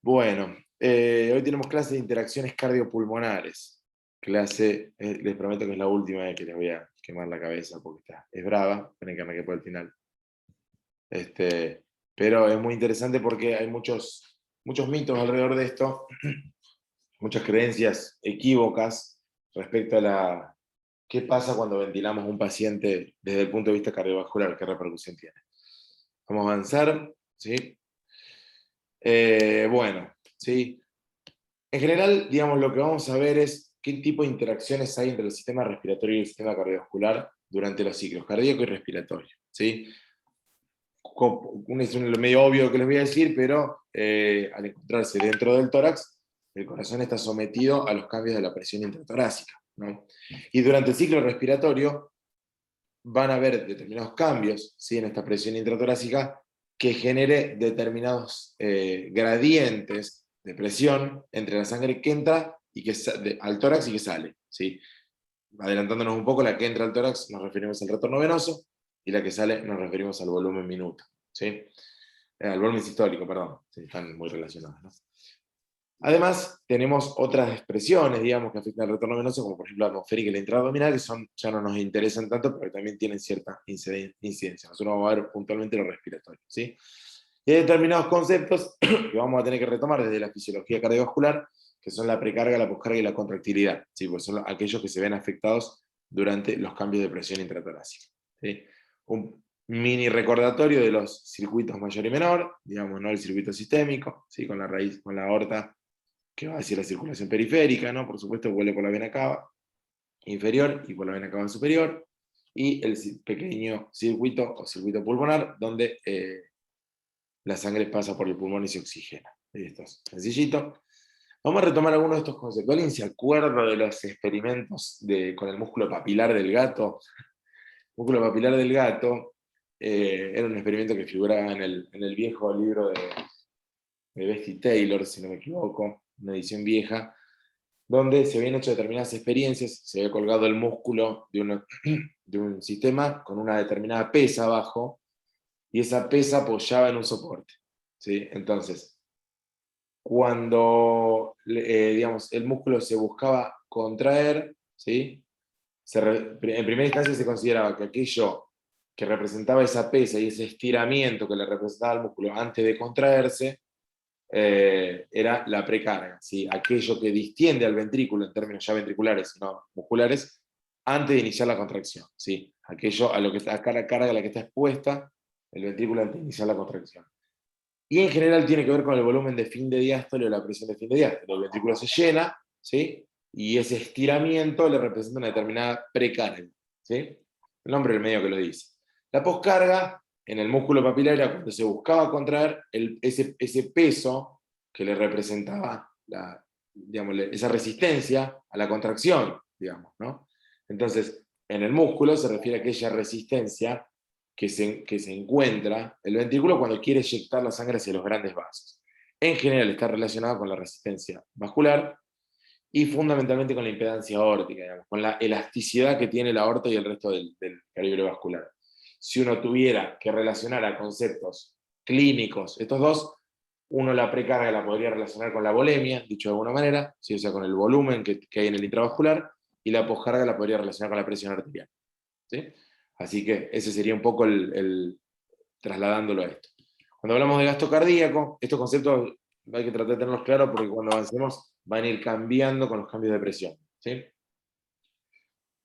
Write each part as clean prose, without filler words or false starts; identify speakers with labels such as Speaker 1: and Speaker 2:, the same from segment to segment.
Speaker 1: Bueno, hoy tenemos clase de interacciones cardiopulmonares. Les prometo que es la última vez que les voy a quemar la cabeza porque es brava, tienen que arrancar por el final. Pero es muy interesante porque hay muchos mitos alrededor de esto, muchas creencias equívocas respecto a qué pasa cuando ventilamos a un paciente desde el punto de vista cardiovascular, qué repercusión tiene. Vamos a avanzar, ¿sí? Bueno, ¿sí? En general, digamos, lo que vamos a ver es qué tipo de interacciones hay entre el sistema respiratorio y el sistema cardiovascular durante los ciclos cardíaco y respiratorio, ¿sí? Es lo medio obvio que les voy a decir, pero al encontrarse dentro del tórax, el corazón está sometido a los cambios de la presión intratorácica, ¿no? Y durante el ciclo respiratorio van a haber determinados cambios, ¿sí?, en esta presión intratorácica que genere determinados gradientes de presión entre la sangre que entra al tórax y que sale, ¿sí? Adelantándonos un poco, la que entra al tórax nos referimos al retorno venoso y la que sale nos referimos al volumen minuto, ¿sí? Al volumen sistólico, perdón, sí, están muy relacionados, ¿no? Además, tenemos otras expresiones, digamos, que afectan al retorno venoso, como por ejemplo la atmosférica y la intraabdominal, que ya no nos interesan tanto, pero también tienen cierta incidencia. Nosotros vamos a ver puntualmente lo respiratorio, ¿sí? Y hay determinados conceptos que vamos a tener que retomar desde la fisiología cardiovascular, que son la precarga, la poscarga y la contractilidad, ¿sí? Pues son aquellos que se ven afectados durante los cambios de presión intratorácica, ¿sí? Un mini recordatorio de los circuitos mayor y menor, digamos, ¿no? El circuito sistémico, ¿sí? Con la raíz, con la aorta, que va hacia la circulación periférica, ¿no? Por supuesto, vuelve por la vena cava inferior y por la vena cava superior, y el pequeño circuito o circuito pulmonar, donde la sangre pasa por el pulmón y se oxigena. Esto es sencillito. Vamos a retomar algunos de estos conceptos. ¿Alguien se acuerda de los experimentos con el músculo papilar del gato? El músculo papilar del gato era un experimento que figuraba en el viejo libro de Bestie Taylor, si no me equivoco, una edición vieja, donde se habían hecho determinadas experiencias, se había colgado el músculo de un sistema con una determinada pesa abajo, y esa pesa apoyaba en un soporte, ¿sí? Entonces, cuando digamos, el músculo se buscaba contraer, ¿sí? En primera instancia se consideraba que aquello que representaba esa pesa y ese estiramiento que le representaba al músculo antes de contraerse, era la precarga, ¿sí? Aquello que distiende al ventrículo en términos ya ventriculares, no musculares, antes de iniciar la contracción, ¿sí? Aquello a lo que está cara a cara, a la que está expuesta el ventrículo antes de iniciar la contracción. Y en general tiene que ver con el volumen de fin de diástole o la presión de fin de diástole. El ventrículo se llena, ¿sí? Y ese estiramiento le representa una determinada precarga, ¿sí? El nombre del medio que lo dice. La poscarga, en el músculo papilar, era cuando se buscaba contraer ese peso que le representaba digamos, esa resistencia a la contracción, digamos, ¿no? Entonces, en el músculo se refiere a aquella resistencia que se encuentra el ventrículo cuando quiere eyectar la sangre hacia los grandes vasos. En general está relacionado con la resistencia vascular y fundamentalmente con la impedancia aórtica, digamos, con la elasticidad que tiene la aorta y el resto del calibre vascular. Si uno tuviera que relacionar a conceptos clínicos estos dos, uno la precarga la podría relacionar con la volemia, dicho de alguna manera, ¿sí? O sea, con el volumen que hay en el intravascular, y la poscarga la podría relacionar con la presión arterial, ¿sí? Así que ese sería un poco trasladándolo a esto. Cuando hablamos de gasto cardíaco, estos conceptos hay que tratar de tenerlos claros porque cuando avancemos van a ir cambiando con los cambios de presión, ¿sí?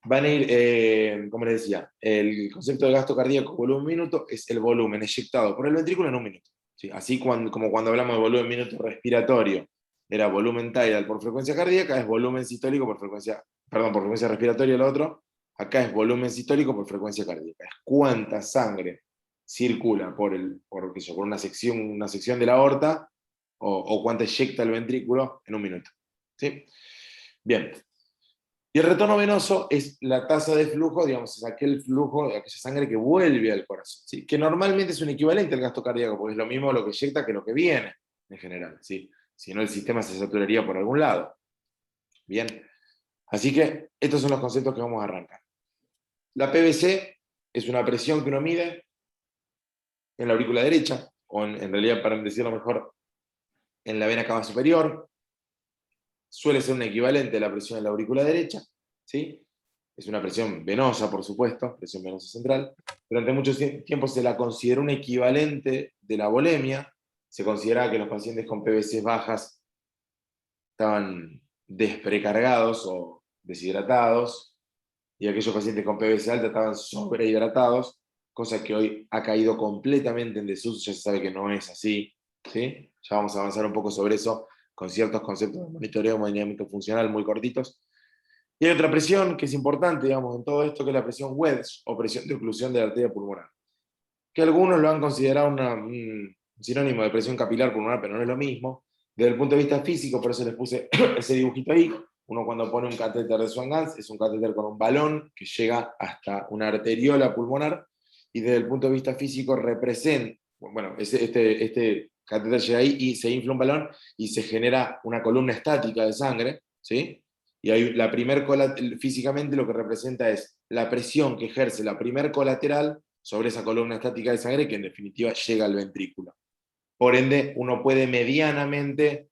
Speaker 1: Van a ir, como les decía, el concepto de gasto cardíaco volumen minuto es el volumen eyectado por el ventrículo en un minuto, ¿sí? Así como cuando hablamos de volumen minuto respiratorio, era volumen tidal por frecuencia cardíaca, es volumen sistólico por frecuencia, perdón, por frecuencia respiratoria el otro, acá es volumen sistólico por frecuencia cardíaca, es cuánta sangre circula por una sección de la aorta, o cuánta eyecta el ventrículo en un minuto, ¿sí? Bien. Y el retorno venoso es la tasa de flujo, digamos, es aquel flujo, aquella sangre que vuelve al corazón, ¿sí? Que normalmente es un equivalente al gasto cardíaco, porque es lo mismo lo que eyecta que lo que viene, en general, ¿sí? Si no, el sistema se saturaría por algún lado. Bien, así que estos son los conceptos que vamos a arrancar. La PVC es una presión que uno mide en la aurícula derecha, o en realidad, para decirlo mejor, en la vena cava superior, suele ser un equivalente a la presión en la aurícula derecha, ¿sí? Es una presión venosa, por supuesto, presión venosa central. Durante mucho tiempo se la consideró un equivalente de la volemia. Se consideraba que los pacientes con PVCs bajas estaban desprecargados o deshidratados, y aquellos pacientes con PVC alta estaban sobrehidratados, cosa que hoy ha caído completamente en desuso, ya se sabe que no es así, ¿sí? Ya vamos a avanzar un poco sobre eso, con ciertos conceptos de monitoreo hemodinámico funcional muy cortitos. Y hay otra presión que es importante, digamos, en todo esto, que es la presión wedge, o presión de oclusión de la arteria pulmonar, que algunos lo han considerado un sinónimo de presión capilar pulmonar, pero no es lo mismo. Desde el punto de vista físico, por eso les puse ese dibujito ahí. Uno cuando pone un catéter de Swan-Ganz es un catéter con un balón que llega hasta una arteriola pulmonar, y desde el punto de vista físico representa, bueno, este catéter llega ahí y se infla un balón y se genera una columna estática de sangre, ¿sí? Y hay físicamente lo que representa es la presión que ejerce la primer colateral sobre esa columna estática de sangre, que en definitiva llega al ventrículo. Por ende, uno puede medianamente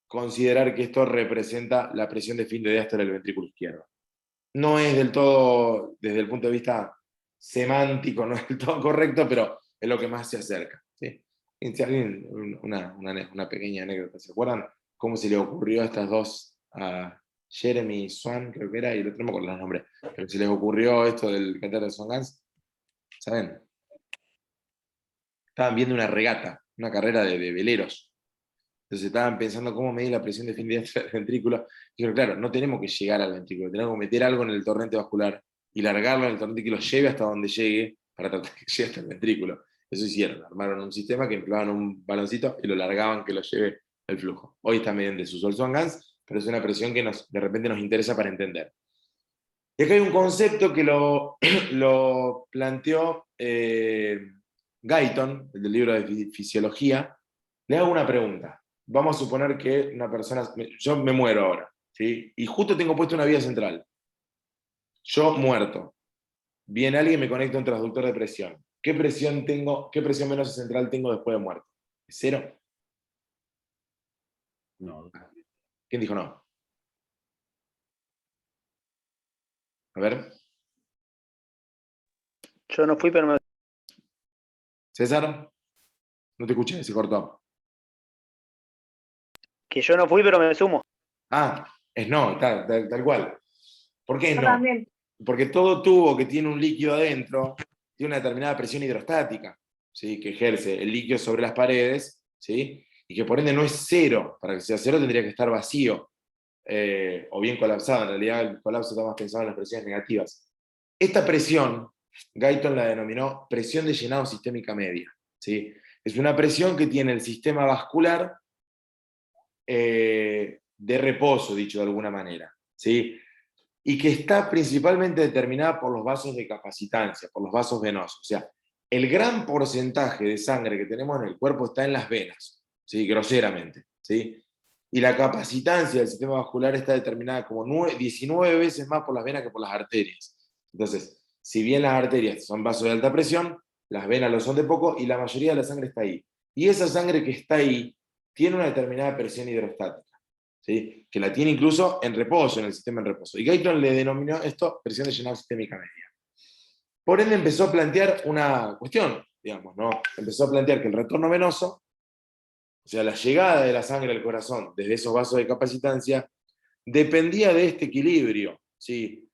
Speaker 1: considerar que esto representa la presión de fin de diástole del ventrículo izquierdo. No es del todo, desde el punto de vista semántico, no es del todo correcto, pero es lo que más se acerca, ¿sí? Y si alguien, una pequeña anécdota, ¿se acuerdan cómo se le ocurrió a estas dos, a Jeremy Swan, creo que era, y el otro no me acuerdo los nombres, pero se les ocurrió esto del catéter de Swan-Ganz? ¿Saben? Estaban viendo una regata, una carrera de veleros. Entonces estaban pensando cómo medir la presión de fin de diástole del ventrículo. Y dijeron, claro, no tenemos que llegar al ventrículo, tenemos que meter algo en el torrente vascular y largarlo en el torrente que lo lleve hasta donde llegue, para tratar que llegue hasta el ventrículo. Eso hicieron, armaron un sistema que empleaban un baloncito y lo largaban que lo lleve el flujo. Hoy está medio en desuso el Swan-Ganz, pero es una presión que de repente nos interesa para entender. Y acá hay un concepto que lo planteó Guyton, el del libro de fisiología. Le hago una pregunta. Vamos a suponer que una persona, yo me muero ahora, ¿sí? Y justo tengo puesto una vía central. Yo muerto. Viene alguien y me conecta a un transductor de presión. ¿Qué presión tengo, qué presión venosa central tengo después de muerto? ¿Cero?
Speaker 2: No.
Speaker 1: ¿Quién dijo no? A ver.
Speaker 3: Yo no fui, pero me...
Speaker 1: César, no te escuché, se cortó.
Speaker 3: Que yo no fui, pero me sumo.
Speaker 1: Ah, es no, tal cual. ¿Por qué
Speaker 4: Yo
Speaker 1: no?
Speaker 4: también.
Speaker 1: Porque todo tubo que tiene un líquido adentro tiene una determinada presión hidrostática, ¿sí? Que ejerce el líquido sobre las paredes, ¿sí? Y que por ende no es cero. Para que sea cero tendría que estar vacío, o bien colapsado. En realidad el colapso está más pensado en las presiones negativas. Esta presión, Guyton la denominó presión de llenado sistémica media, ¿sí? Es una presión que tiene el sistema vascular de reposo, dicho de alguna manera, ¿sí? Y que está principalmente determinada por los vasos de capacitancia, por los vasos venosos. O sea, el gran porcentaje de sangre que tenemos en el cuerpo está en las venas, ¿sí? Groseramente, ¿sí? Y la capacitancia del sistema vascular está determinada como 19 veces más por las venas que por las arterias. Entonces, si bien las arterias son vasos de alta presión, las venas lo son de poco, y la mayoría de la sangre está ahí. Y esa sangre que está ahí tiene una determinada presión hidrostática, ¿sí? Que la tiene incluso en reposo, en el sistema en reposo. Y Guyton le denominó esto presión de llenado sistémica media. Por ende empezó a plantear una cuestión, digamos, ¿no? Empezó a plantear que el retorno venoso, o sea, la llegada de la sangre al corazón desde esos vasos de capacitancia, dependía de este equilibrio, ¿sí?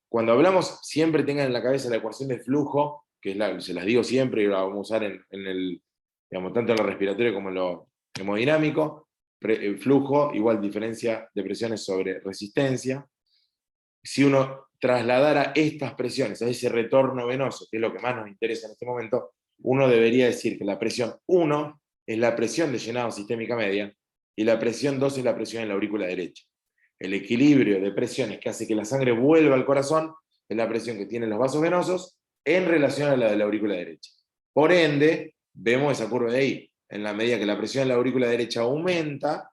Speaker 1: Cuando hablamos, siempre tengan en la cabeza la ecuación de flujo, que se las digo siempre y la vamos a usar en el, digamos, tanto en lo respiratorio como en lo hemodinámico. Flujo igual diferencia de presiones sobre resistencia. Si uno trasladara estas presiones a ese retorno venoso, que es lo que más nos interesa en este momento, uno debería decir que la presión 1 es la presión de llenado sistémica media y la presión 2 es la presión en la aurícula derecha. El equilibrio de presiones que hace que la sangre vuelva al corazón es la presión que tienen los vasos venosos en relación a la de la aurícula derecha. Por ende, vemos esa curva de ahí. En la medida que la presión en la aurícula derecha aumenta,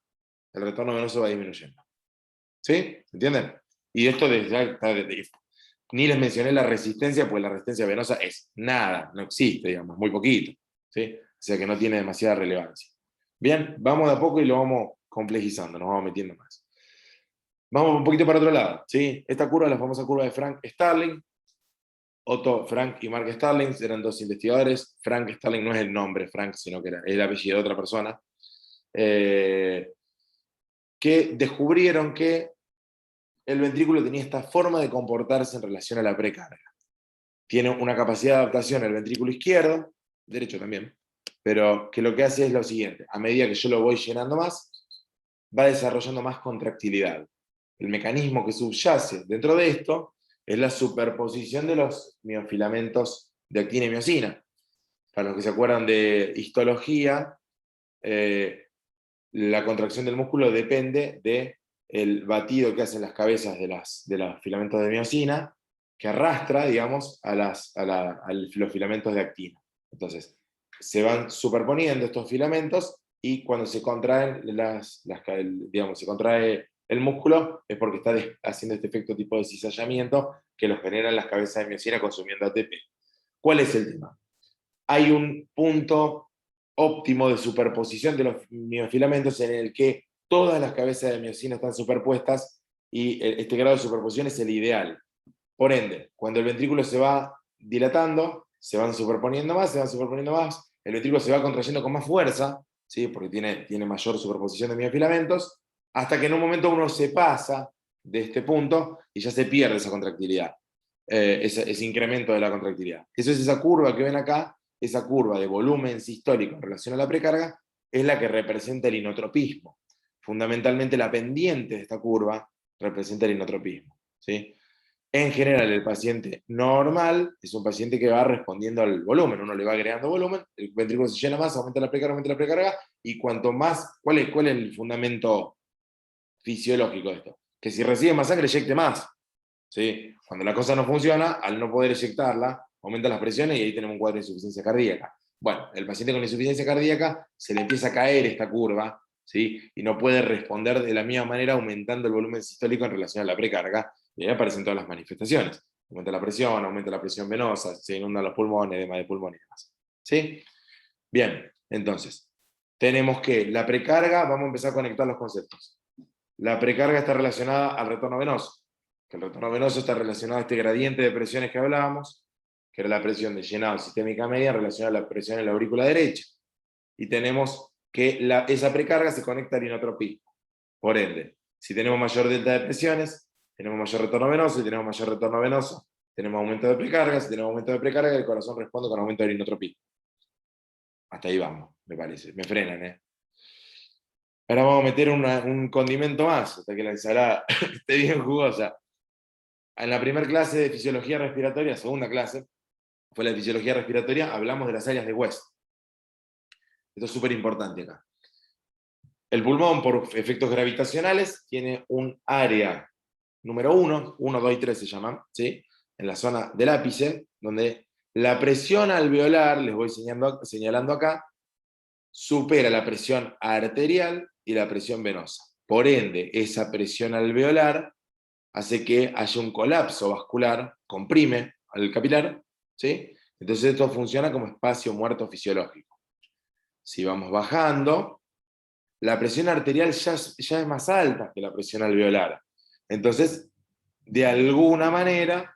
Speaker 1: el retorno venoso va disminuyendo. ¿Sí? ¿Entienden? Y esto ni les mencioné la resistencia, pues la resistencia venosa es nada, no existe, digamos, muy poquito, ¿sí? O sea que no tiene demasiada relevancia. Bien, vamos de a poco y lo vamos complejizando, nos vamos metiendo más. Vamos un poquito para otro lado, ¿sí? Esta curva es la famosa curva de Frank Starling. Otto Frank y Mark Starling eran dos investigadores. Frank Starling no es el nombre Frank, sino que era el apellido de otra persona, que descubrieron que el ventrículo tenía esta forma de comportarse en relación a la precarga. Tiene una capacidad de adaptación el ventrículo izquierdo, derecho también, pero que lo que hace es lo siguiente: a medida que yo lo voy llenando más, va desarrollando más contractilidad. El mecanismo que subyace dentro de esto es la superposición de los miofilamentos de actina y miosina. Para los que se acuerdan de histología, la contracción del músculo depende del batido que hacen las cabezas de los filamentos de miosina, que arrastra, digamos, a los filamentos de actina. Entonces, se van superponiendo estos filamentos y cuando se contraen digamos, se contrae el músculo es porque está haciendo este efecto tipo de cizallamiento que lo generan las cabezas de miosina consumiendo ATP. ¿Cuál es el tema? Hay un punto óptimo de superposición de los miofilamentos en el que todas las cabezas de miosina están superpuestas y este grado de superposición es el ideal. Por ende, cuando el ventrículo se va dilatando, se van superponiendo más, el ventrículo se va contrayendo con más fuerza, ¿sí? Porque tiene mayor superposición de miofilamentos, hasta que en un momento uno se pasa de este punto y ya se pierde esa contractilidad, ese incremento de la contractilidad. Eso es esa curva que ven acá, esa curva de volumen sistólico en relación a la precarga, es la que representa el inotropismo. Fundamentalmente la pendiente de esta curva representa el inotropismo, ¿sí? En general, el paciente normal es un paciente que va respondiendo al volumen, uno le va agregando volumen, el ventrículo se llena más, aumenta la precarga, y cuanto más, ¿cuál es el fundamento fisiológico de esto? Que si recibe más sangre, eyecte más, ¿sí? Cuando la cosa no funciona, al no poder eyectarla, aumenta las presiones y ahí tenemos un cuadro de insuficiencia cardíaca. Bueno, el paciente con insuficiencia cardíaca se le empieza a caer esta curva, ¿sí? Y no puede responder de la misma manera aumentando el volumen sistólico en relación a la precarga, y ahí aparecen todas las manifestaciones. Aumenta la presión venosa, se inundan los pulmones, edema de pulmón y demás. ¿Sí? Bien, entonces, tenemos que la precarga, vamos a empezar a conectar los conceptos. La precarga está relacionada al retorno venoso, que el retorno venoso está relacionado a este gradiente de presiones que hablábamos, que era la presión de llenado sistémica media relacionada a la presión en la aurícula derecha. Y tenemos que esa precarga se conecta al inotropismo. Por ende, si tenemos mayor delta de presiones, tenemos mayor retorno venoso, y tenemos mayor retorno venoso, tenemos aumento de precarga, si tenemos aumento de precarga, el corazón responde con aumento del inotropismo. Hasta ahí vamos, me parece. Me frenan, ¿eh? Ahora vamos a meter un condimento más, hasta que la ensalada esté bien jugosa. En la primera clase de fisiología respiratoria, segunda clase, fue la fisiología respiratoria, hablamos de las áreas de West. Esto es súper importante acá. El pulmón, por efectos gravitacionales, tiene un área número 1, 1, 2 y 3 se llaman, ¿sí? En la zona del ápice, donde la presión alveolar, les voy señalando acá, supera la presión arterial y la presión venosa. Por ende, esa presión alveolar hace que haya un colapso vascular, comprime al capilar, ¿sí? Entonces esto funciona como espacio muerto fisiológico. Si vamos bajando, la presión arterial ya es más alta que la presión alveolar. Entonces, de alguna manera,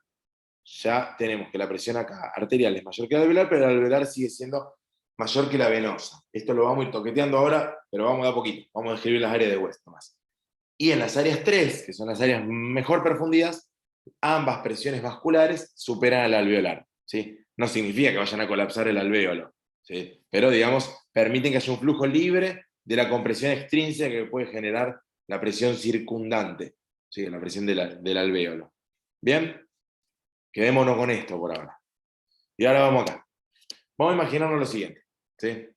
Speaker 1: ya tenemos que la presión acá arterial es mayor que la alveolar, pero la alveolar sigue siendo mayor que la venosa. Esto lo vamos a ir toqueteando ahora, pero vamos de a poquito. Vamos a describir las áreas de West más. Y en las áreas 3, que son las áreas mejor perfundidas, ambas presiones vasculares superan al alveolar, ¿sí? No significa que vayan a colapsar el alvéolo, ¿sí? Pero, digamos, permiten que haya un flujo libre de la compresión extrínseca que puede generar la presión circundante, ¿sí? La presión del alvéolo. ¿Bien? Quedémonos con esto por ahora. Y ahora vamos acá. Vamos a imaginarnos lo siguiente, ¿sí? Este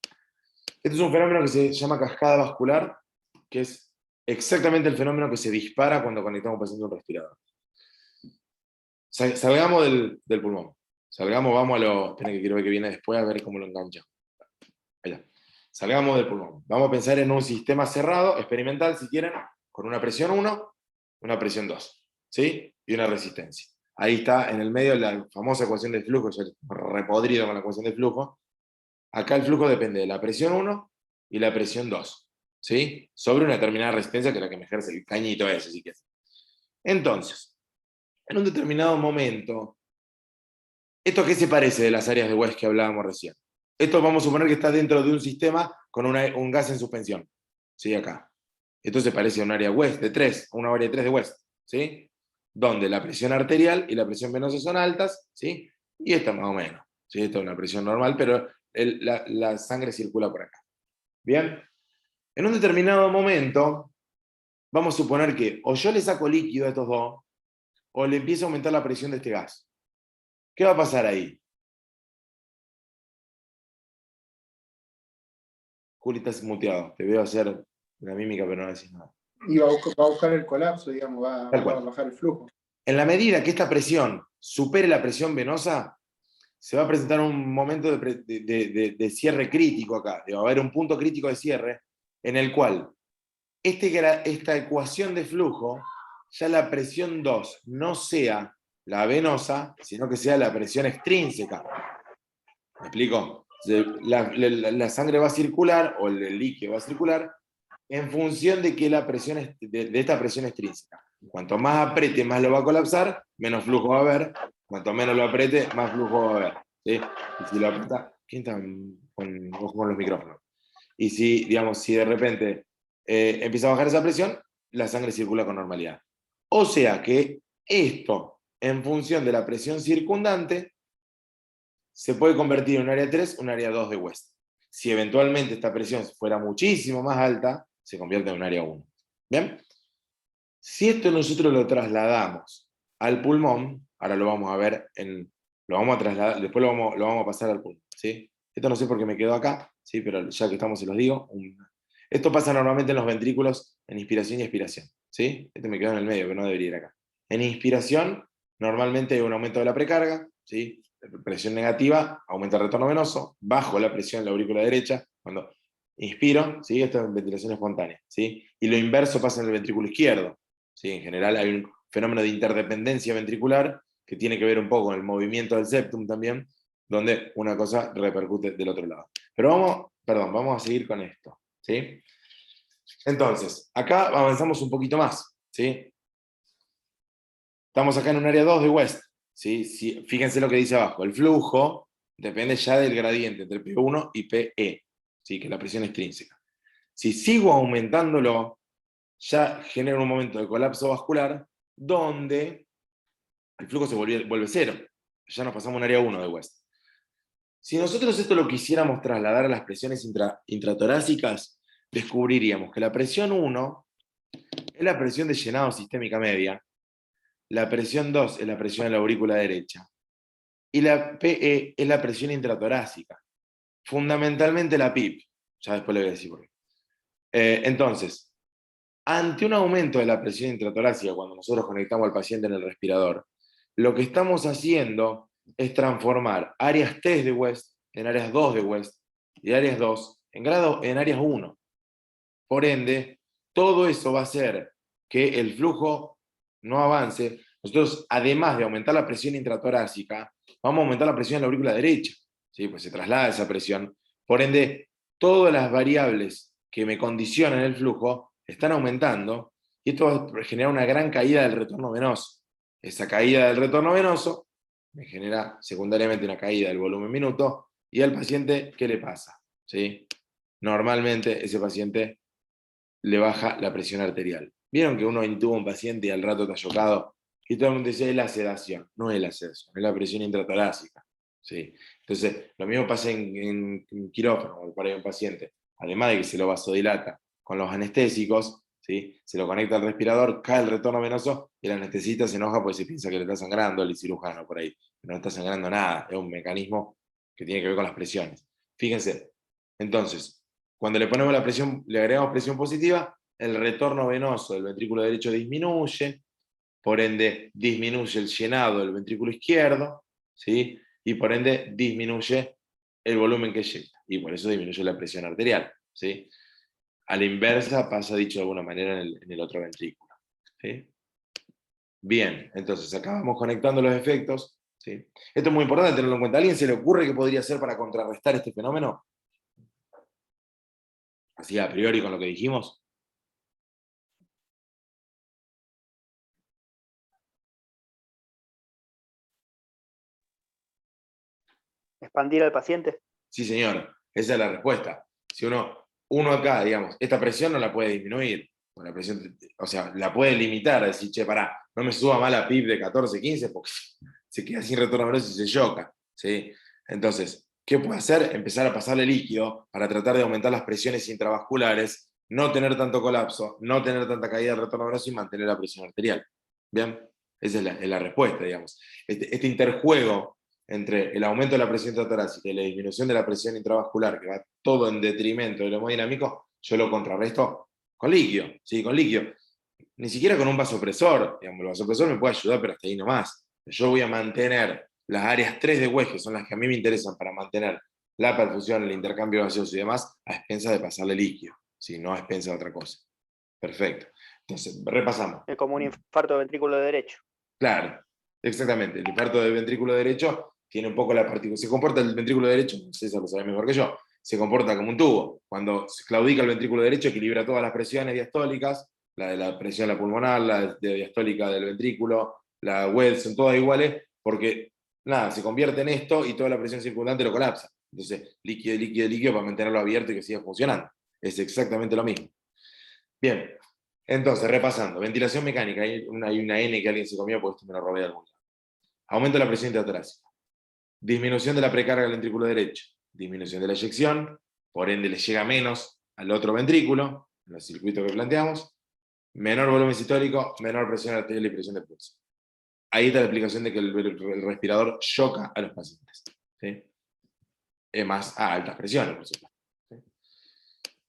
Speaker 1: es un fenómeno que se llama cascada vascular, que es exactamente el fenómeno que se dispara cuando conectamos paciente a un respirador. Salgamos del pulmón. Salgamos, vamos a lo... Esperen que quiero ver que viene después, a ver cómo lo engancha. Allá. Salgamos del pulmón. Vamos a pensar en un sistema cerrado, experimental, si quieren, con una presión 1, una presión 2, ¿sí? Y una resistencia. Ahí está en el medio la famosa ecuación de flujo, ya repodrido con la ecuación de flujo. Acá el flujo depende de la presión 1 y la presión 2, ¿sí? Sobre una determinada resistencia que es la que me ejerce el cañito ese, si quieres. Entonces, en un determinado momento, ¿esto a qué se parece de las áreas de West que hablábamos recién? Esto vamos a suponer que está dentro de un sistema con un gas en suspensión, ¿sí? Acá. Esto se parece a un área West de 3, a una área de 3 de West, ¿sí? Donde la presión arterial y la presión venosa son altas, ¿sí? Y esta más o menos, ¿sí? Esta es una presión normal, pero la sangre circula por acá. Bien, en un determinado momento, vamos a suponer que o yo le saco líquido a estos dos, o le empiezo a aumentar la presión de este gas. ¿Qué va a pasar ahí? Juli, estás muteado. Te veo hacer la mímica, pero no decís nada.
Speaker 2: Y va a buscar el colapso, digamos, va
Speaker 1: Tal
Speaker 2: a
Speaker 1: cual.
Speaker 2: bajar el flujo.
Speaker 1: En la medida que esta presión supere la presión venosa, se va a presentar un momento de cierre crítico acá. Va a haber un punto crítico de cierre en el cual esta ecuación de flujo, ya la presión 2 no sea la venosa, sino que sea la presión extrínseca. ¿Me explico? La sangre va a circular, o el líquido va a circular, en función de que la presión de esta presión extrínseca. Cuanto más apriete, más lo va a colapsar, menos flujo va a haber. Cuanto menos lo apriete, más flujo va a haber. ¿Sí? Y si lo aprieta, ¿quién está con los micrófonos? Y si, digamos, si de repente empieza a bajar esa presión, la sangre circula con normalidad. O sea que esto, en función de la presión circundante, se puede convertir en un área 3, un área 2 de West. Si eventualmente esta presión fuera muchísimo más alta, se convierte en un área 1. ¿Bien? Si esto nosotros lo trasladamos al pulmón, ahora lo vamos a ver, lo vamos a trasladar, después lo vamos a pasar al pulmón. ¿Sí? Esto no sé por qué me quedó acá, ¿sí? Pero ya que estamos se los digo. Esto pasa normalmente en los ventrículos en inspiración y expiración. ¿Sí? Este me quedó en el medio, que no debería ir acá. En inspiración, normalmente hay un aumento de la precarga, ¿sí? Presión negativa, aumenta el retorno venoso, bajo la presión en la aurícula derecha, cuando inspiro, ¿sí? Esto es ventilación espontánea, ¿sí? Y lo inverso pasa en el ventrículo izquierdo, ¿sí? En general hay un fenómeno de interdependencia ventricular que tiene que ver un poco con el movimiento del septum también, donde una cosa repercute del otro lado. Pero vamos a seguir con esto, ¿sí? Entonces, acá avanzamos un poquito más, ¿sí? Estamos acá en un área 2 de West, ¿sí? Fíjense lo que dice abajo. El flujo depende ya del gradiente entre P1 y PE, ¿sí? Que es la presión extrínseca. Si sigo aumentándolo, ya genera un momento de colapso vascular donde el flujo se vuelve cero. Ya nos pasamos a un área 1 de West. Si nosotros esto lo quisiéramos trasladar a las presiones intratorácicas, descubriríamos que la presión 1 es la presión de llenado sistémica media, la presión 2 es la presión en la aurícula derecha, y la PE es la presión intratorácica, fundamentalmente la PIP, ya después le voy a decir por qué. Entonces, ante un aumento de la presión intratorácica, cuando nosotros conectamos al paciente en el respirador, lo que estamos haciendo es transformar áreas 3 de West en áreas 2 de West, y áreas 2 en áreas 1. Por ende, todo eso va a hacer que el flujo no avance. Nosotros, además de aumentar la presión intratorácica, vamos a aumentar la presión en la aurícula derecha, ¿sí? Pues se traslada esa presión. Por ende, todas las variables que me condicionan el flujo están aumentando, y esto va a generar una gran caída del retorno venoso. Esa caída del retorno venoso me genera secundariamente una caída del volumen minuto, y al paciente, ¿qué le pasa? ¿Sí? Normalmente ese paciente le baja la presión arterial. ¿Vieron que uno intuba a un paciente y al rato está chocado? Y todo el mundo dice, es la sedación. No es la sedación, es la presión intratorácica. ¿Sí? Entonces, lo mismo pasa en quirófano, para un paciente. Además de que se lo vasodilata con los anestésicos, ¿sí? Se lo conecta al respirador, cae el retorno venoso y el anestesista se enoja porque se piensa que le está sangrando el cirujano por ahí. No está sangrando nada, es un mecanismo que tiene que ver con las presiones. Fíjense, entonces, cuando le ponemos la presión, le agregamos presión positiva, el retorno venoso del ventrículo derecho disminuye, por ende disminuye el llenado del ventrículo izquierdo, ¿sí? Y por ende disminuye el volumen que llega, y por eso disminuye la presión arterial, ¿sí? A la inversa pasa, dicho de alguna manera, en el otro ventrículo, ¿sí? Bien, entonces acá vamos conectando los efectos, ¿sí? Esto es muy importante tenerlo en cuenta. ¿A alguien se le ocurre qué podría hacer para contrarrestar este fenómeno? así a priori con lo que dijimos?
Speaker 3: Expandir al paciente.
Speaker 1: Sí, señor, esa es la respuesta. Si uno acá, digamos, esta presión no la puede disminuir, o la presión, o sea, la puede limitar, decir, che, pará, no me suba más la PIB de 14, 15, porque se queda sin retorno venoso y se choca, ¿sí? Entonces, ¿qué puede hacer? Empezar a pasarle líquido para tratar de aumentar las presiones intravasculares, no tener tanto colapso, no tener tanta caída del retorno venoso y mantener la presión arterial. ¿Bien? Esa es la respuesta, digamos. Este interjuego entre el aumento de la presión intratorácica y la disminución de la presión intravascular, que va todo en detrimento del hemodinámico, yo lo contrarresto con líquido, ¿sí? Con líquido. Ni siquiera con un vasopresor, digamos, el vasopresor me puede ayudar, pero hasta ahí nomás. Yo voy a mantener las áreas 3 de West, que son las que a mí me interesan para mantener la perfusión, el intercambio gaseoso y demás, a expensas de pasarle líquido, ¿sí? No a expensas de otra cosa. Perfecto. Entonces, repasamos.
Speaker 3: Es como un infarto de ventrículo derecho.
Speaker 1: Claro, exactamente. El infarto del ventrículo derecho tiene un poco la partícula. Se comporta el ventrículo derecho, César lo sabe mejor que yo, se comporta como un tubo. Cuando se claudica el ventrículo derecho, equilibra todas las presiones diastólicas, la de la presión la pulmonar, la de diastólica del ventrículo, la WED, son todas iguales, porque nada, se convierte en esto y toda la presión circundante lo colapsa. Entonces, líquido, líquido, líquido para mantenerlo abierto y que siga funcionando. Es exactamente lo mismo. Bien, entonces, repasando, ventilación mecánica, hay una N que alguien se comió porque esto me lo robé de algún lado. Aumento de la presión intratorácica. Disminución de la precarga del ventrículo derecho. Disminución de la eyección, por ende le llega menos al otro ventrículo, en el circuito que planteamos. Menor volumen sistólico, menor presión arterial y presión de pulso. Ahí está la explicación de que el respirador choca a los pacientes. ¿Sí? Más a altas presiones, por supuesto. ¿Sí?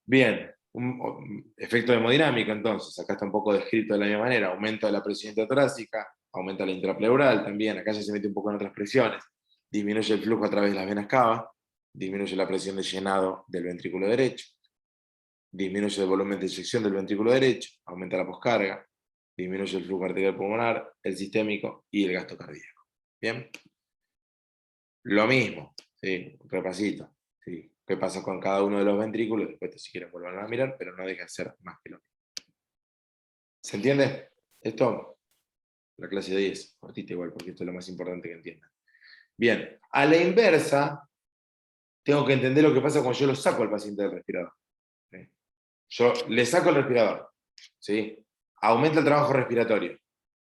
Speaker 1: Bien, un efecto hemodinámico, entonces, acá está un poco descrito de la misma manera, aumento de la presión intratorácica, aumenta la intrapleural también, acá ya se mete un poco en otras presiones, disminuye el flujo a través de las venas cava, disminuye la presión de llenado del ventrículo derecho, disminuye el volumen de eyección del ventrículo derecho, aumenta la poscarga, disminuye el flujo arterial pulmonar, el sistémico y el gasto cardíaco. ¿Bien? Lo mismo, ¿sí? Un repasito. ¿Sí? ¿Qué pasa con cada uno de los ventrículos? Después, si quieren, vuelvan a mirar, pero no deja de ser más que lo mismo. ¿Se entiende? Esto, la clase de 10, cortita igual, porque esto es lo más importante que entiendan. Bien, a la inversa, tengo que entender lo que pasa cuando yo lo saco al paciente del respirador. ¿Sí? Yo le saco el respirador, ¿sí? Aumenta el trabajo respiratorio,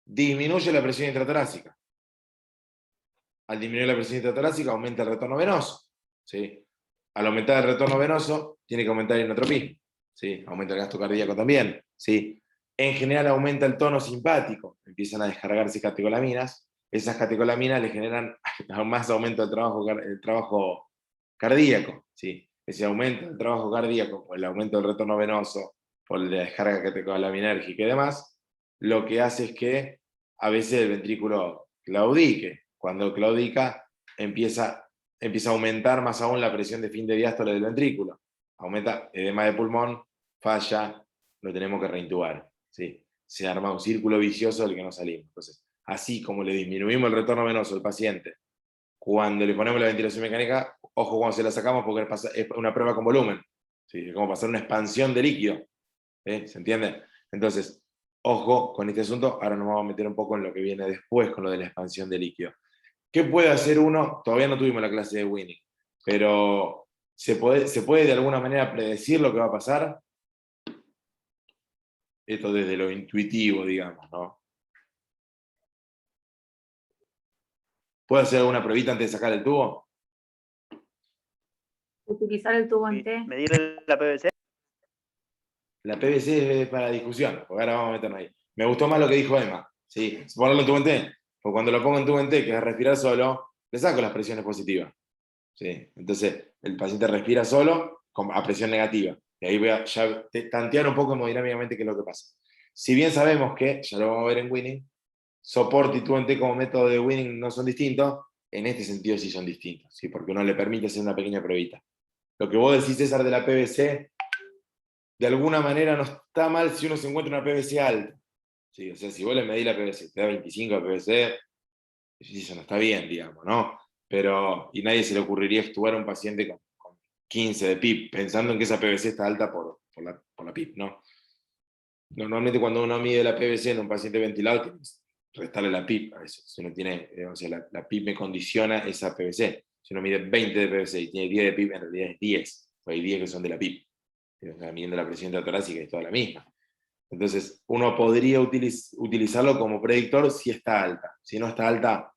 Speaker 1: disminuye la presión intratorácica. Al disminuir la presión intratorácica, aumenta el retorno venoso, ¿sí? Al aumentar el retorno venoso, tiene que aumentar el inotropismo, ¿sí? Aumenta el gasto cardíaco también, ¿sí? En general aumenta el tono simpático, empiezan a descargarse catecolaminas, esas catecolaminas le generan aún más aumento del trabajo cardíaco, ¿sí? Ese aumento del trabajo cardíaco, por el aumento del retorno venoso, por la descarga catecolaminérgica y demás, lo que hace es que a veces el ventrículo claudique. Cuando claudica, empieza a aumentar más aún la presión de fin de diástole del ventrículo. Aumenta edema de pulmón, falla, lo tenemos que reintubar. ¿Sí? Se arma un círculo vicioso del que no salimos. Entonces, así como le disminuimos el retorno venoso al paciente, cuando le ponemos la ventilación mecánica, ojo cuando se la sacamos porque es una prueba con volumen. ¿Sí? Es como pasar una expansión de líquido. ¿Sí? ¿Se entiende? Entonces, ojo con este asunto. Ahora nos vamos a meter un poco en lo que viene después con lo de la expansión de líquido. ¿Qué puede hacer uno? Todavía no tuvimos la clase de Winning, pero ¿se puede de alguna manera predecir lo que va a pasar? Esto desde lo intuitivo, digamos, ¿no? ¿Puede hacer alguna pruebita antes de sacar el tubo?
Speaker 4: Utilizar el tubo en T.
Speaker 3: Medir la PVC.
Speaker 1: La PVC es para discusión, porque ahora vamos a meternos ahí. Me gustó más lo que dijo Emma, ¿sí? Ponerlo en tubo en T, porque cuando lo pongo en tubo en T, que es respirar solo, le saco las presiones positivas. ¿Sí? Entonces, el paciente respira solo a presión negativa. Y ahí voy a ya tantear un poco hemodinámicamente qué es lo que pasa. Si bien sabemos que, ya lo vamos a ver en Winning, soporte y tubo en T como método de Winning no son distintos, en este sentido sí son distintos, ¿sí? Porque uno le permite hacer una pequeña pruebita. Lo que vos decís, César, de la PVC, de alguna manera no está mal si uno se encuentra una PVC alta. ¿Sí? O sea, si vos le medís la PVC, te da 25 de PVC, eso no está bien, digamos, ¿no? Pero, y nadie se le ocurriría extubar a un paciente con 15 de PIB, pensando en que esa PVC está alta por la PIB, ¿no? Normalmente cuando uno mide la PVC en un paciente ventilado, tienes que restarle la PIB a eso. Si uno tiene, o sea, la PIB me condiciona esa PVC. Si uno mide 20 de PVC y tiene 10 de PIB, en realidad es 10, o hay 10 que son de la PIB. O sea, midiendo la presión torácica es toda la misma. Entonces, uno podría utilizarlo como predictor si está alta. Si no está alta,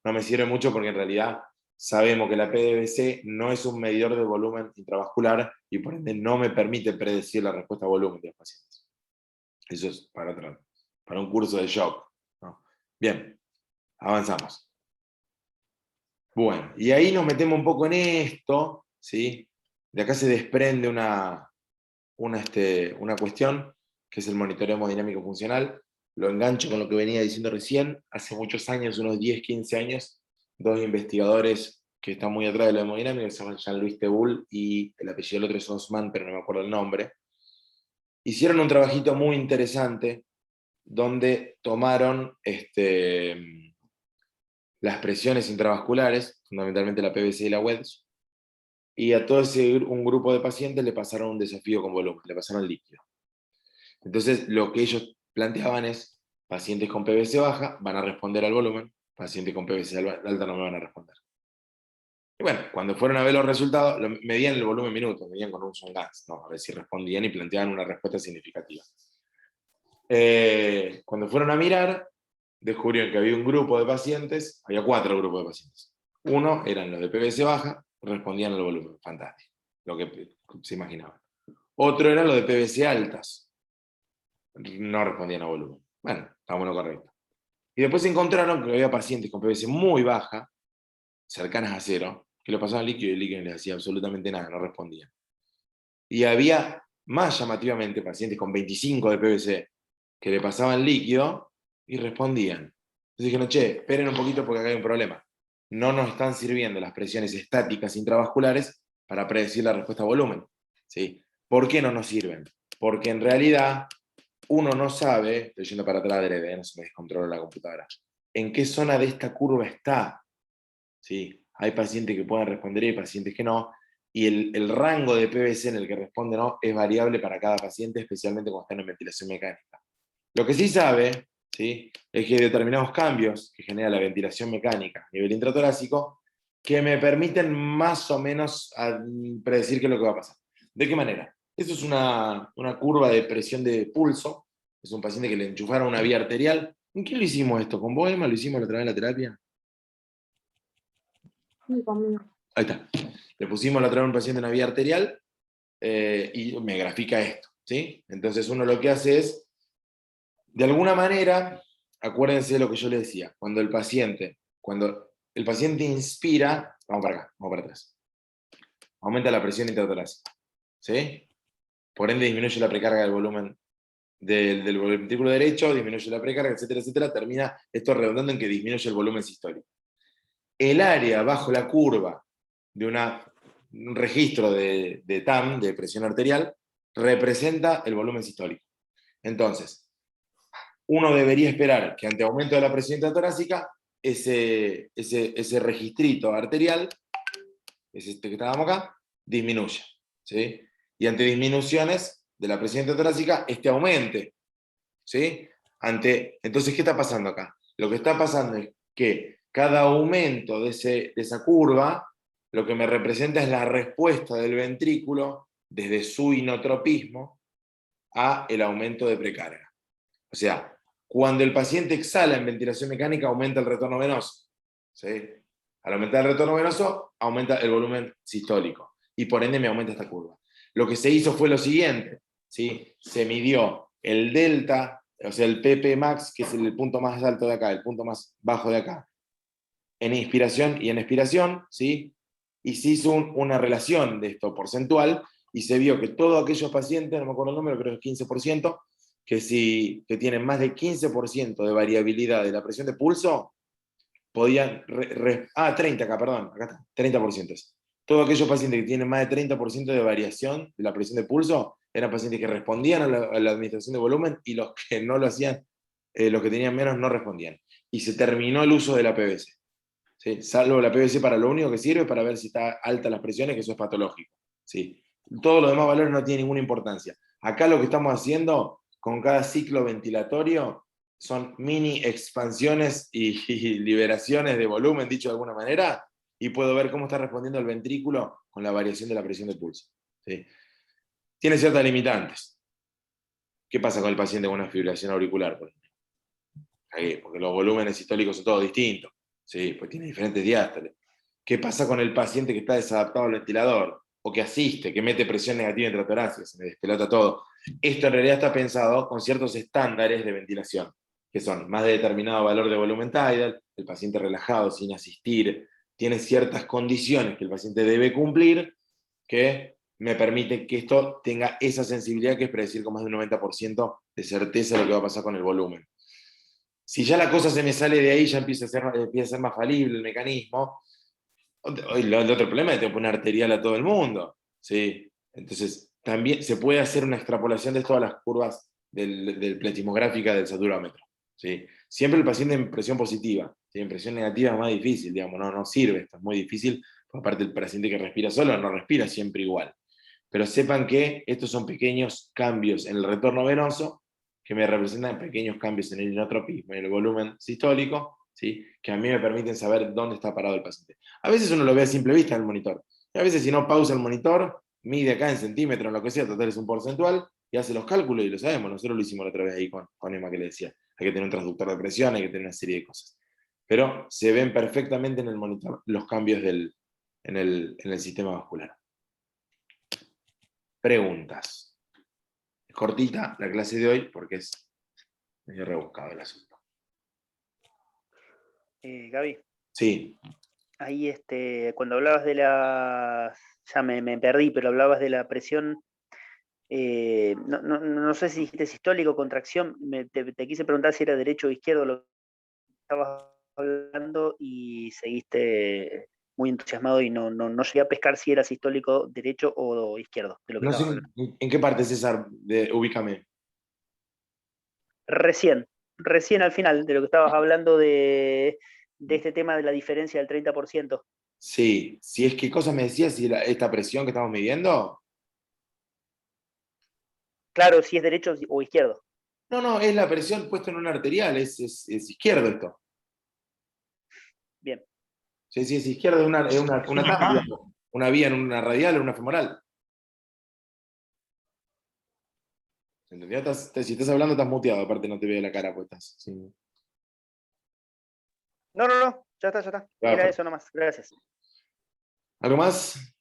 Speaker 1: no me sirve mucho porque en realidad sabemos que la PVC no es un medidor de volumen intravascular y por ende no me permite predecir la respuesta a volumen de los pacientes. Eso es para un curso de shock, ¿no? Bien, avanzamos. Bueno, y ahí nos metemos un poco en esto, ¿sí? De acá se desprende una cuestión, que es el monitoreo hemodinámico funcional. Lo engancho con lo que venía diciendo recién. Hace muchos años, unos 10, 15 años, dos investigadores que están muy atrás de la hemodinámica, que se llaman Jean-Louis Teboul y el apellido del otro es Osman, pero no me acuerdo el nombre, hicieron un trabajito muy interesante donde tomaron las presiones intravasculares, fundamentalmente la PVC y la WEDS, y a todo un grupo de pacientes le pasaron un desafío con volumen, le pasaron líquido. Entonces, lo que ellos planteaban es, pacientes con PVC baja van a responder al volumen, pacientes con PVC alta no me van a responder. Y bueno, cuando fueron a ver los resultados, medían el volumen minutos, medían con un Songans, ¿no? A ver si respondían y planteaban una respuesta significativa. Cuando fueron a mirar, descubrieron que había un grupo de pacientes, había 4 grupos de pacientes. Uno eran los de PVC baja, respondían al volumen, fantástico, lo que se imaginaban. Otro eran los de PVC altas, no respondían a volumen. Bueno, estamos en lo correcto. Y después encontraron que había pacientes con PVC muy baja, cercanas a 0, que le pasaban líquido y el líquido no les hacía absolutamente nada, no respondían. Y había, más llamativamente, pacientes con 25 de PVC que le pasaban líquido y respondían. Entonces dijeron, che, esperen un poquito porque acá hay un problema. No nos están sirviendo las presiones estáticas intravasculares para predecir la respuesta a volumen. ¿Sí? ¿Por qué no nos sirven? Porque en realidad uno no sabe, estoy yendo para atrás de no se me descontrola la computadora, en qué zona de esta curva está. ¿Sí? Hay pacientes que pueden responder y hay pacientes que no, y el rango de PVC en el que responde no es variable para cada paciente, especialmente cuando están en ventilación mecánica. Lo que sí sabe, ¿sí?, es que hay determinados cambios que genera la ventilación mecánica a nivel intratorácico que me permiten más o menos predecir qué es lo que va a pasar. ¿De qué manera? Esto es una curva de presión de pulso. Es un paciente que le enchufaron una vía arterial. ¿En qué lo hicimos esto? ¿Con Boema? ¿Lo hicimos la otra vez en la terapia?
Speaker 4: Sí, conmigo.
Speaker 1: Ahí está. Le pusimos la otra vez a un paciente una vía arterial y me grafica esto, ¿sí? Entonces uno lo que hace es, de alguna manera, acuérdense de lo que yo les decía, cuando el paciente inspira, vamos para acá, vamos para atrás, aumenta la presión intratorácica, ¿sí? Por ende disminuye la precarga del volumen del ventrículo derecho, disminuye la precarga, etcétera, etcétera, termina esto redundando en que disminuye el volumen sistólico. El área bajo la curva de un registro de TAM, de presión arterial, representa el volumen sistólico. Entonces, uno debería esperar que ante aumento de la presión intratorácica, ese registrito arterial, es este que estábamos acá, disminuya, ¿sí? Y ante disminuciones de la presión intratorácica, este aumente, ¿sí? Entonces, ¿qué está pasando acá? Lo que está pasando es que cada aumento de esa curva, lo que me representa es la respuesta del ventrículo desde su inotropismo a el aumento de precarga. O sea, cuando el paciente exhala en ventilación mecánica, aumenta el retorno venoso, ¿sí? Al aumentar el retorno venoso, aumenta el volumen sistólico, y por ende me aumenta esta curva. Lo que se hizo fue lo siguiente, ¿sí? Se midió el delta, o sea, el PP max, que es el punto más alto de acá, el punto más bajo de acá, en inspiración y en expiración, ¿sí? Y se hizo una relación de esto porcentual, y se vio que todos aquellos pacientes, no me acuerdo el número, creo que es 15%, que tienen más de 15% de variabilidad de la presión de pulso, podían... 30 acá, perdón, acá está, 30%. Todos aquellos pacientes que tienen más de 30% de variación de la presión de pulso, eran pacientes que respondían a la administración de volumen, y los que no lo hacían, los que tenían menos, no respondían. Y se terminó el uso de la PVC. ¿Sí? Salvo la PVC para lo único que sirve, para ver si está alta las presiones, que eso es patológico. ¿sí? Todo lo demás valores no tiene ninguna importancia. Acá lo que estamos haciendo con cada ciclo ventilatorio son mini expansiones y liberaciones de volumen, dicho de alguna manera, y puedo ver cómo está respondiendo el ventrículo con la variación de la presión de pulso. ¿Sí? Tiene ciertas limitantes. ¿Qué pasa con el paciente con una fibrilación auricular, por ejemplo? Porque los volúmenes sistólicos son todos distintos. ¿Sí? Pues tiene diferentes diástoles. ¿Qué pasa con el paciente que está desadaptado al ventilador? O que asiste, que mete presión negativa intratorácica, se me despelota todo. Esto en realidad está pensado con ciertos estándares de ventilación, que son más de determinado valor de volumen tidal, el paciente relajado, sin asistir, tiene ciertas condiciones que el paciente debe cumplir, que me permite que esto tenga esa sensibilidad que es predecir con más de un 90% de certeza lo que va a pasar con el volumen. Si ya la cosa se me sale de ahí, ya empieza a ser más falible el mecanismo. El otro problema es que te pone arterial a todo el mundo. ¿Sí? Entonces, también se puede hacer una extrapolación de todas las curvas del pletismográfica del saturómetro. ¿Sí? Siempre el paciente en presión positiva. ¿Sí? En presión negativa es más difícil, digamos, no sirve, esto es muy difícil. Por parte del paciente que respira solo, no respira siempre igual. Pero sepan que estos son pequeños cambios en el retorno venoso que me representan pequeños cambios en el inotropismo y en el volumen sistólico, ¿sí? Que a mí me permiten saber dónde está parado el paciente. A veces uno lo ve a simple vista en el monitor, y a veces si no pausa el monitor, mide acá en centímetros, en lo que sea, total es un porcentual, y hace los cálculos y lo sabemos. Nosotros lo hicimos la otra vez ahí con Emma que le decía, hay que tener un transductor de presión, hay que tener una serie de cosas. Pero se ven perfectamente en el monitor los cambios en el sistema vascular. Preguntas. Es cortita la clase de hoy porque es medio rebuscado el asunto.
Speaker 3: Gaby,
Speaker 1: Sí,
Speaker 3: ahí cuando hablabas de las, ya me perdí, pero hablabas de la presión, no sé si dijiste sistólico, contracción, te quise preguntar si era derecho o izquierdo lo que estabas hablando y seguiste muy entusiasmado y no llegué a pescar si era sistólico derecho o izquierdo de lo que
Speaker 1: no sé
Speaker 3: estabas hablando.
Speaker 1: en qué parte, César, ubícame.
Speaker 3: Recién al final de lo que estabas hablando de este tema de la diferencia del 30%.
Speaker 1: Sí, si es qué cosa me decías, si esta presión que estamos midiendo.
Speaker 3: Claro, si es derecho o izquierdo.
Speaker 1: No, es la presión puesta en una arterial, es izquierdo esto.
Speaker 3: Bien.
Speaker 1: Sí, es izquierdo, es una TAP, digamos. Una vía en una radial o una femoral. ¿Entendió? Si estás hablando, estás muteado, aparte no te veo la cara, pues estás. Sí.
Speaker 3: No, ya está.
Speaker 1: Claro,
Speaker 3: Era eso nomás, gracias.
Speaker 1: ¿algo más?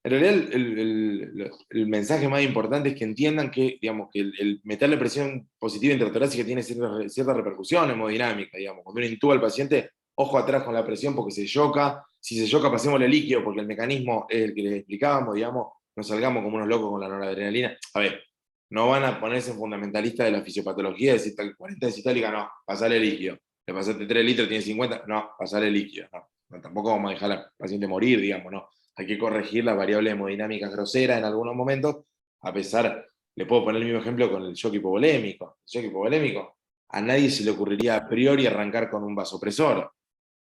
Speaker 1: En realidad, el mensaje más importante es que entiendan que, digamos, que el meterle presión positiva intratorácica tiene cierta repercusión hemodinámica, digamos. Cuando uno intuba al paciente, ojo atrás con la presión porque se choca. Si se choca, pasémosle líquido porque el mecanismo es el que les explicábamos, digamos. No salgamos como unos locos con la noradrenalina. A ver, no van a ponerse en fundamentalista de la fisiopatología y decir 40 de sistólica, no, pasale líquido. Le pasaste 3 litros, tiene 50, no, pasale líquido. No, tampoco vamos a dejar al paciente morir, digamos, no. Hay que corregir las variables hemodinámicas groseras en algunos momentos, a pesar, le puedo poner el mismo ejemplo con el shock hipovolémico. El shock hipovolémico, a nadie se le ocurriría a priori arrancar con un vasopresor,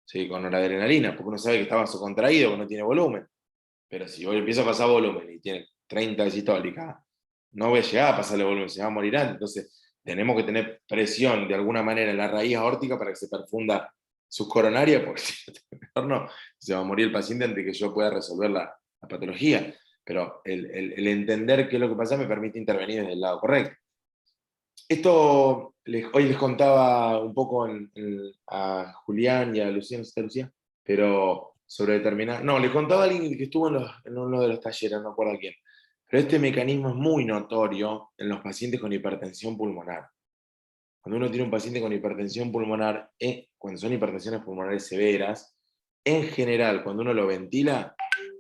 Speaker 1: ¿sí? Con noradrenalina, porque uno sabe que está vasocontraído, que no tiene volumen. Pero si hoy empiezo a pasar volumen y tiene 30 de sistólica, no voy a llegar a pasarle volumen, se va a morir antes. Entonces, tenemos que tener presión de alguna manera en la raíz aórtica para que se perfunda sus coronarias, porque si mejor no, se va a morir el paciente antes que yo pueda resolver la patología. Pero el entender qué es lo que pasa me permite intervenir desde el lado correcto. Esto hoy les contaba un poco a Julián y a Lucía, no sé si está Lucía, pero sobre determinar. No, les contaba a alguien que estuvo en uno de los talleres, no recuerdo quién. Pero este mecanismo es muy notorio en los pacientes con hipertensión pulmonar. Cuando uno tiene un paciente con hipertensión pulmonar, cuando son hipertensiones pulmonares severas, en general, cuando uno lo ventila,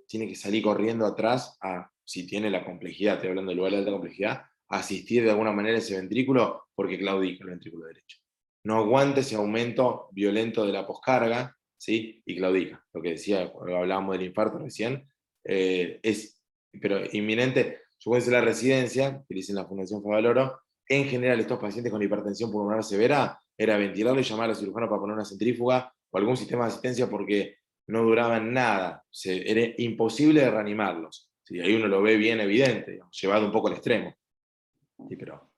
Speaker 1: tiene que salir corriendo atrás, si tiene la complejidad, estoy hablando del lugar de alta complejidad, a asistir de alguna manera ese ventrículo, porque claudica el ventrículo derecho. No aguanta ese aumento violento de la poscarga, ¿sí? Y claudica. Lo que decía, cuando hablábamos del infarto recién, pero inminente. Yo cuando hice la residencia, que hice en la Fundación Favaloro, en general estos pacientes con hipertensión pulmonar severa, era ventilarlo y llamar al cirujano para poner una centrífuga o algún sistema de asistencia porque no duraban nada, era imposible de reanimarlos. ¿sí? Ahí uno lo ve bien evidente, digamos, llevado un poco al extremo. Sí, pero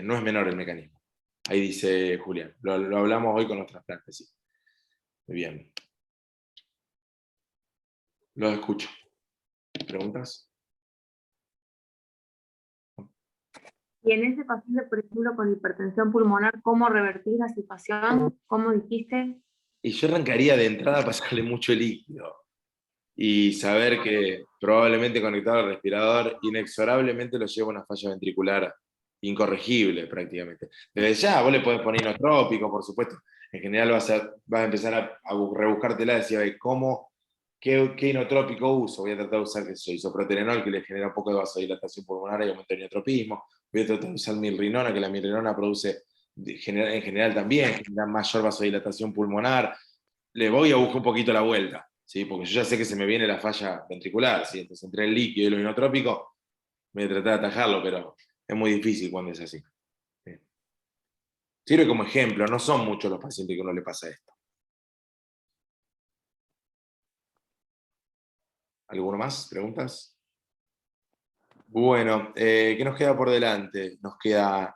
Speaker 1: no es menor el mecanismo. Ahí dice Julián. Lo hablamos hoy con nuestras plantas, sí. Muy bien. Los escucho. ¿Preguntas?
Speaker 4: Y en ese paciente, por ejemplo, con hipertensión pulmonar, ¿cómo revertir la situación? ¿Cómo dijiste?
Speaker 1: Y yo arrancaría de entrada a pasarle mucho líquido. Y saber que probablemente conectado al respirador, inexorablemente lo lleva a una falla ventricular incorregible prácticamente. Desde ya, vos le podés poner inotrópico, por supuesto. En general vas a empezar a rebuscártela y decir, "Ay, ¿qué inotrópico uso? Voy a tratar de usar, qué sé yo, isoproterenol, que le genera un poco de vasodilatación pulmonar y aumenta el inotropismo. Voy a tratar de usar milrinona, que la milrinona produce, en general también, genera mayor vasodilatación pulmonar. Le voy a buscar un poquito la vuelta, ¿sí? Porque yo ya sé que se me viene la falla ventricular, ¿sí? Entonces entre el líquido y lo inotrópico voy a tratar de atajarlo, pero es muy difícil cuando es así. ¿Sí? Sirve como ejemplo, no son muchos los pacientes que uno le pasa esto. ¿Alguno más? ¿Preguntas? Bueno, ¿qué nos queda por delante? Nos queda,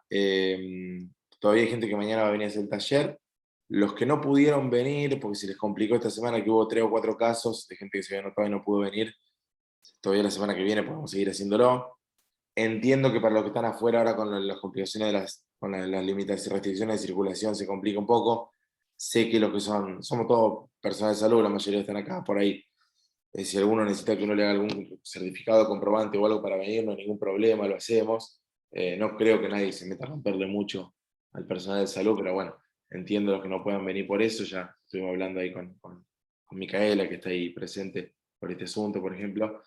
Speaker 1: todavía hay gente que mañana va a venir a hacer el taller. Los que no pudieron venir, porque se les complicó esta semana, que hubo 3 o 4 casos de gente que se había anotado y no pudo venir, todavía la semana que viene podemos seguir haciéndolo. Entiendo que para los que están afuera ahora con las complicaciones de con las limitaciones y restricciones de circulación se complica un poco. Sé que los que somos todos personas de salud, la mayoría están acá por ahí. Si alguno necesita que uno le haga algún certificado comprobante o algo para venir, no hay ningún problema, lo hacemos. No creo que nadie se meta a romperle mucho al personal de salud, pero bueno, entiendo los que no puedan venir por eso. Ya estuvimos hablando ahí con Micaela, que está ahí presente por este asunto, por ejemplo,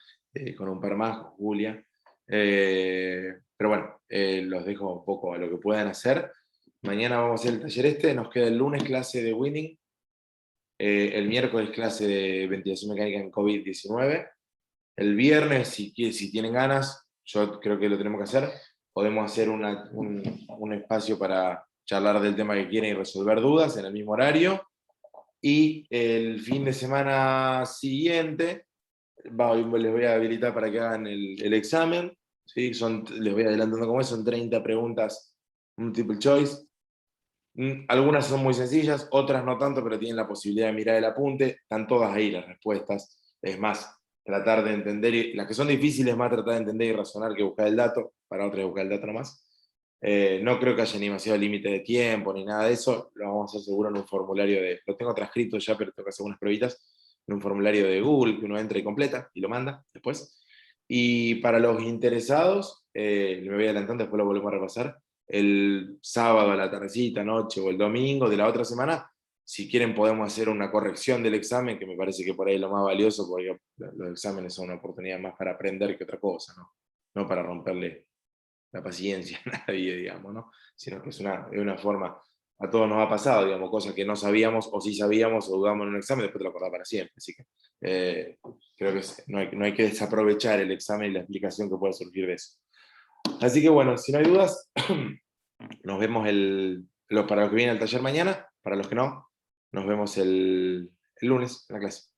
Speaker 1: con un par más, con Julia. Pero bueno, los dejo un poco a lo que puedan hacer. Mañana vamos a hacer el taller nos queda el lunes clase de Winning. El miércoles clase de ventilación mecánica en COVID-19. El viernes, si tienen ganas, yo creo que lo tenemos que hacer, podemos hacer un espacio para charlar del tema que quieren y resolver dudas en el mismo horario. Y el fin de semana siguiente, les voy a habilitar para que hagan el examen. ¿Sí? Les voy adelantando cómo es, son 30 preguntas multiple choice. Algunas son muy sencillas, otras no tanto, pero tienen la posibilidad de mirar el apunte. Están todas ahí las respuestas. Es más, tratar de entender, y las que son difíciles, más tratar de entender y razonar que buscar el dato. Para otras, buscar el dato nomás. No creo que haya ni demasiado límite de tiempo ni nada de eso. Lo vamos a hacer seguro en un formulario lo tengo transcrito ya, pero tengo que hacer unas pruebitas. En un formulario de Google que uno entra y completa y lo manda después. Y para los interesados, me voy adelantando, después lo volvemos a repasar. El sábado a la tardecita, noche o el domingo de la otra semana, si quieren podemos hacer una corrección del examen, que me parece que por ahí es lo más valioso, porque los exámenes son una oportunidad más para aprender que otra cosa, no para romperle la paciencia a nadie, digamos, ¿no? Sino que es una forma, a todos nos ha pasado, digamos, cosas que no sabíamos, o sí sabíamos, o dudamos en un examen, después te lo acordás para siempre. Así que creo que no hay que desaprovechar el examen y la explicación que puede surgir de eso. Así que bueno, si no hay dudas, nos vemos para los que vienen al taller mañana, para los que no, nos vemos el lunes en la clase.